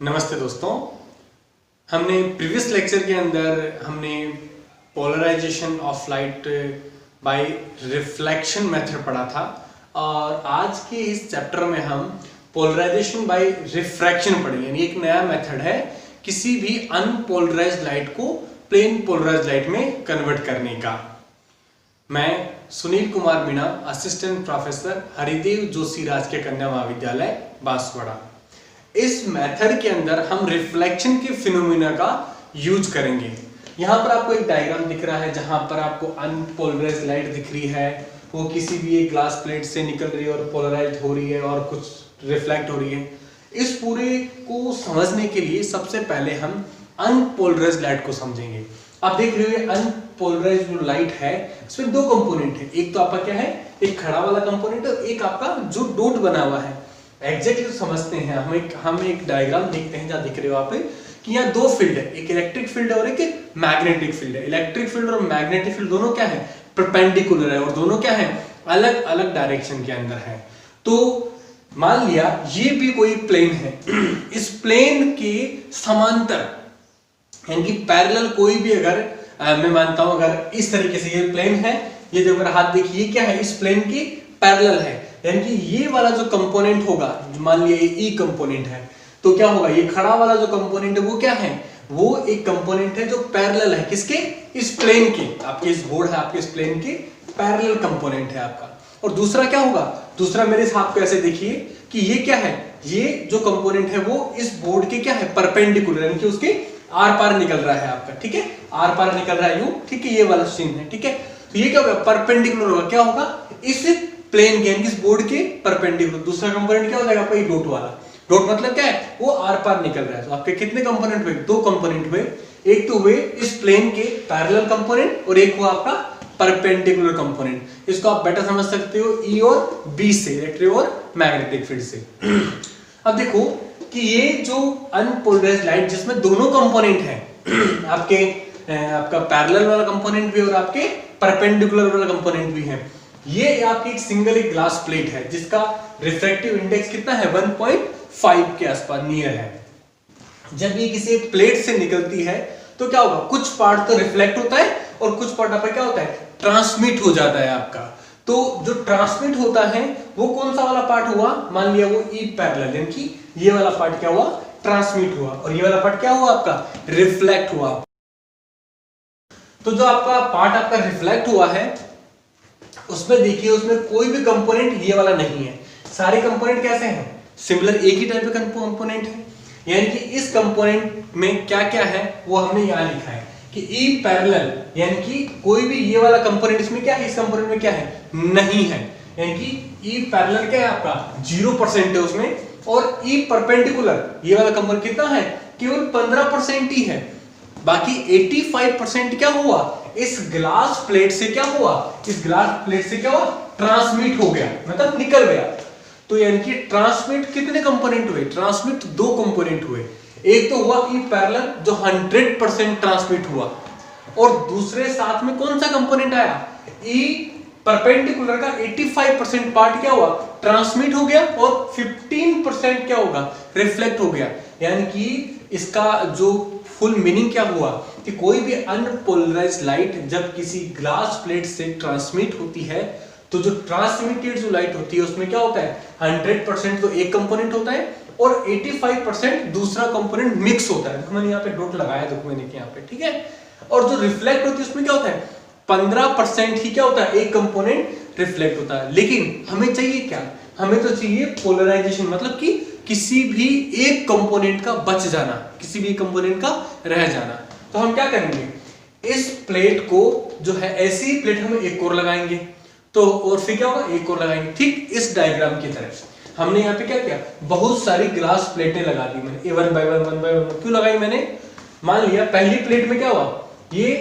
नमस्ते दोस्तों। हमने प्रीवियस लेक्चर के अंदर हमने polarisation of light by reflection method पढ़ा था और आज के इस चैप्टर में हम पोलराइजेशन बाय रिफ्रैक्शन पढ़ेंगे। यानी एक नया मेथड है किसी भी अनपोलराइज्ड लाइट को प्लेन पोलराइज्ड लाइट में कन्वर्ट करने का। मैं सुनील कुमार मीणा, असिस्टेंट प्रोफेसर, हरिदेव जोशी राजकीय कन्या महाविद्यालय बांसवाड़ा। इस मेथड के अंदर हम रिफ्लेक्शन के फिनोमिना का यूज करेंगे। यहाँ पर आपको एक डायग्राम दिख रहा है जहां पर आपको अनपोलराइज्ड लाइट दिख रही है, वो किसी भी एक ग्लास प्लेट से निकल रही है और पोलराइज्ड हो रही है और कुछ रिफ्लेक्ट हो रही है। इस पूरे को समझने के लिए सबसे पहले हम अनपोलराइज्ड लाइट को समझेंगे। आप देख रहे हो अनपोलराइज्ड जो लाइट है इसमें दो कंपोनेंट है। एक तो आपका क्या है, एक खड़ा वाला कंपोनेंट और एक आपका जो डॉट बना हुआ है। एग्जैक्टली तो समझते हैं हम एक डायग्राम देखते हैं जहां दिख रहे हो आप कि यहाँ दो फील्ड है, एक इलेक्ट्रिक फील्ड है और एक मैग्नेटिक फील्ड है। इलेक्ट्रिक फील्ड और मैग्नेटिक फील्ड दोनों क्या है, परपेंडिकुलर है और दोनों क्या है, अलग अलग डायरेक्शन के अंदर है। तो मान लिया ये भी कोई प्लेन है, इस प्लेन के समांतर यानी कि पैरेलल कोई भी अगर मैं मानता हूं अगर इस तरीके से ये प्लेन है, ये जो मेरा हाथ देखिए क्या है, इस प्लेन की पैरेलल है। यानी कि ये वाला जो कंपोनेंट होगा, मान लिया ये ई कंपोनेंट है, तो क्या होगा, ये खड़ा वाला जो कंपोनेंट है वो क्या है, वो एक कंपोनेंट है जो पैरेलल है किसके, इस प्लेन के। आपके इस बोर्ड है, आपके इस प्लेन के पैरेलल कंपोनेंट है आपका। और दूसरा क्या होगा, दूसरा मेरे हिसाब को ऐसे देखिए कि ये क्या है, ये जो कंपोनेंट है वो इस बोर्ड के क्या है, परपेंडिकुलर, यानी कि उसके आर पार निकल रहा है आपका। ठीक है, आर पार निकल रहा है यूं, ठीक है, ये वाला सीन है। ठीक है, तो ये क्या होगा, परपेंडिकुलर होगा। क्या होगा, इस प्लेन के यानी कि बोर्ड के परपेंडिकुलर। दूसरा कंपोनेंट क्या हो जाएगा आपका, ये डॉट वाला। डॉट मतलब क्या है, वो आर पार निकल रहा है। तो आपके कितने कंपोनेंट हुए, दो कंपोनेंट हुए। एक तो हुए इस प्लेन के पैरेलल कंपोनेंट और एक हुआ आपका परपेंडिकुलर कंपोनेंट। इसको आप बेटर समझ सकते हो ई और बी से, इलेक्ट्रिक और मैग्नेटिक फील्ड से। अब देखो कि ये जो अनपोलराइज्ड लाइट जिसमें दोनों कंपोनेंट है आपका पैरेलल वाला कंपोनेंट भी और आपके परपेंडिकुलर वाला कंपोनेंट भी है। ये आपकी एक सिंगल एक ग्लास प्लेट है जिसका रिफ्रैक्टिव इंडेक्स कितना है, 1.5 के आसपास नियर है। जब ये किसी प्लेट से निकलती है तो क्या होगा, कुछ पार्ट तो रिफ्लेक्ट होता है और कुछ पार्ट आपका क्या होता है, ट्रांसमिट हो जाता है आपका। तो जो ट्रांसमिट होता है वो कौन सा वाला पार्ट हुआ, मान लिया वो ई पैरेलल, यानी कि ये वाला पार्ट क्या हुआ, ट्रांसमिट हुआ, और ये वाला पार्ट क्या हुआ आपका, रिफ्लेक्ट हुआ। तो जो आपका पार्ट आपका रिफ्लेक्ट हुआ है उसमें देखिए, उसमें कोई भी कंपोनेंट ये वाला नहीं है। सारे कंपोनेंट कैसे हैं, सिमिलर, एक ही टाइप का कंपोनेंट है। यानी कि इस कंपोनेंट में क्या क्या है वो हमने यहां लिखा है कि ई पैरेलल, यानी कि कोई भी ये वाला कंपोनेंट इसमें क्या है, इस कंपोनेंट में क्या है, नहीं है। यानी कि ई पैरेलल क्या है आपका, 0% है उसमें, और ई परपेंडिकुलर ये वाला कंपोनेंट कितना है, केवल 15% ही है। बाकी 85% क्या हुआ, इस ग्लास प्लेट से क्या हुआ, इस ग्लास प्लेट से क्या हुआ, ट्रांसमिट हो गया, मतलब निकल गया। तो यानी कि ट्रांसमिट कितने कंपोनेंट हुए, ट्रांसमिट दो कंपोनेंट हुए। एक तो हुआ ई पैरेलल जो 100% ट्रांसमिट हुआ, और दूसरे साथ में कौन सा कंपोनेंट आया, ई परपेंडिकुलर का 85% पार्ट क्या हुआ, ट्रांसमिट हो गया, और 15% क्या होगा, रिफ्लेक्ट हो गया। यानी कि इसका जो फुल मीनिंग क्या हुआ कि कोई भी अनपोलराइज्ड लाइट जब किसी ग्लास प्लेट से ट्रांसमिट होती है तो जो ट्रांसमिटेड जो लाइट होती है उसमें क्या होता है, 100% तो एक कंपोनेंट होता है और 85% दूसरा कंपोनेंट मिक्स होता है। मैंने यहाँ पे डॉट लगाया, देखो मैंने यहाँ पे, ठीक है। और जो रिफ्लेक्ट होती है उसमें क्या होता है, 15% ही क्या होता है, एक कंपोनेंट रिफ्लेक्ट होता है। लेकिन हमें चाहिए क्या, हमें तो चाहिए पोलराइजेशन, मतलब कि किसी भी एक कंपोनेंट का बच जाना, किसी भी कंपोनेंट का रह जाना। तो हम क्या करेंगे, इस प्लेट को जो है ऐसी प्लेट हम एक और लगाएंगे, तो और फिर क्या होगा, एक और लगाएंगे, ठीक इस डायग्राम की तरह। हमने यहाँ पे क्या किया, बहुत सारी ग्लास प्लेटें लगा दी मैंने, वन बाय वन। क्यों लगाई मैंने, मान लिया पहली प्लेट में क्या हुआ, ये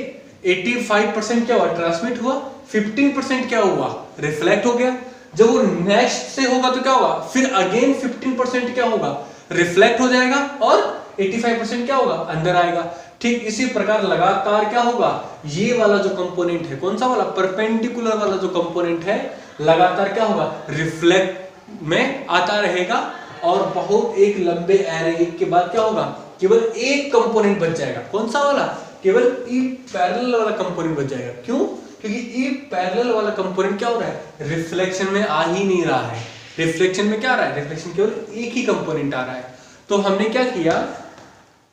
85% क्या हुआ, ट्रांसमिट हुआ, 15% क्या हुआ, रिफ्लेक्ट हो गया। जब वो नेक्स्ट से होगा तो क्या होगा, फिर अगेन 15% क्या होगा, रिफ्लेक्ट हो जाएगा, और 85% क्या होगा, अंदर आएगा। ठीक इसी प्रकार लगातार क्या होगा, ये वाला जो कंपोनेंट है, कौन सा वाला, परपेंडिकुलर वाला जो कंपोनेंट है, लगातार क्या होगा, रिफ्लेक्ट में आता रहेगा और बहुत एक लंबे एरे के बाद क्या होगा, केवल एक कंपोनेंट बच जाएगा। कौन सा वाला? केवल ई पैरेलल वाला कंपोनेंट बच जाएगा। क्यों? क्योंकि ई पैरेलल वाला कंपोनेंट क्या हो रहा है, रिफ्लेक्शन में आ ही नहीं रहा है। रिफ्लेक्शन में क्या आ रहा है, रिफ्लेक्शन केवल एक ही कंपोनेंट आ रहा है। तो हमने क्या किया,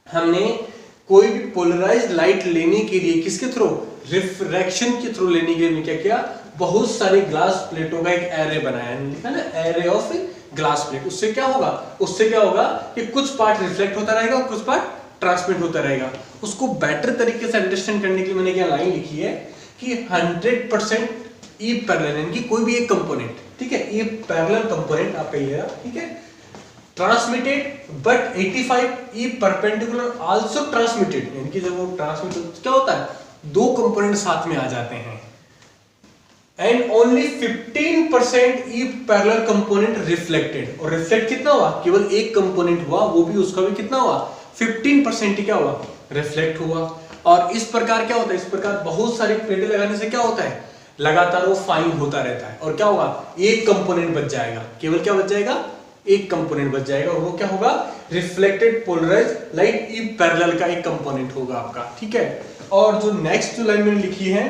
हमने कोई भी पोलराइज्ड लाइट लेने के लिए किसके थ्रू, रिफ्रैक्शन के थ्रू लेने के लिए क्या किया, बहुत सारी ग्लास प्लेटों का एक एरे बनाया, लिखा ना एरे ऑफ ग्लास प्लेट। उससे क्या होगा, उससे क्या होगा कि कुछ पार्ट रिफ्लेक्ट होता रहेगा और कुछ पार्ट ट्रांसमिट होता रहेगा। उसको बेटर तरीके से अंडरस्टैंड करने के लिए मैंने क्या लाइन लिखी है कि 100% ई पैरेलल, यानी कि कोई भी एक कंपोनेंट, ठीक है, ई पैरेलल कंपोनेंट आपका ये है, ठीक है, transmitted but 85 E perpendicular also transmitted, यानी कि जब वो ट्रांसमिट क्या होता है, दो कंपोनेंट साथ में आ जाते हैं। And only 15% E parallel component reflected, और रिफ्लेक्ट कितना हुआ, केवल एक कंपोनेंट हुआ, वो भी उसका भी कितना हुआ, 15% ही क्या हुआ, रिफ्लेक्ट हुआ। और इस प्रकार क्या होता है, इस प्रकार बहुत सारी प्लेटें लगाने से क्या होता है, लगातार वो फाइन होता रहता है, और क्या होगा, एक कंपोनेंट बच जाएगा, केवल क्या बच जाएगा, एक कंपोनेंट बच जाएगा, और वो क्या होगा, reflected polarised light E parallel का एक कंपोनेंट होगा आपका, ठीक है। और जो नेक्स्ट जो लाइन मैंने लिखी है,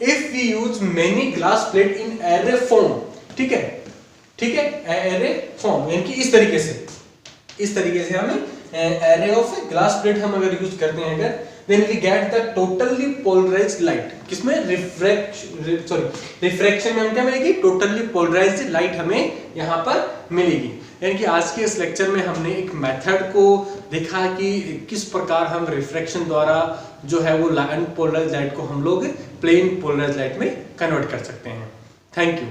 if we use many glass plate in array form, ठीक है, ठीक है, एरे फॉर्म, यानी कि इस तरीके से हमें एरे ऑफ ग्लास प्लेट हम अगर यूज करते हैं अगर, then we get the totally polarized light, किसमें, रिफ्रैक्शन में हम क्या मिलेगी, टोटली पोलराइज्ड लाइट हमें यहाँ पर मिलेगी। यानी कि आज के इस लेक्चर में हमने एक मेथड को देखा कि किस प्रकार हम रिफ्रैक्शन द्वारा जो है वो अनपोलराइज्ड लाइट को हम लोग प्लेन पोलराइज्ड लाइट में कन्वर्ट कर सकते हैं। Thank you.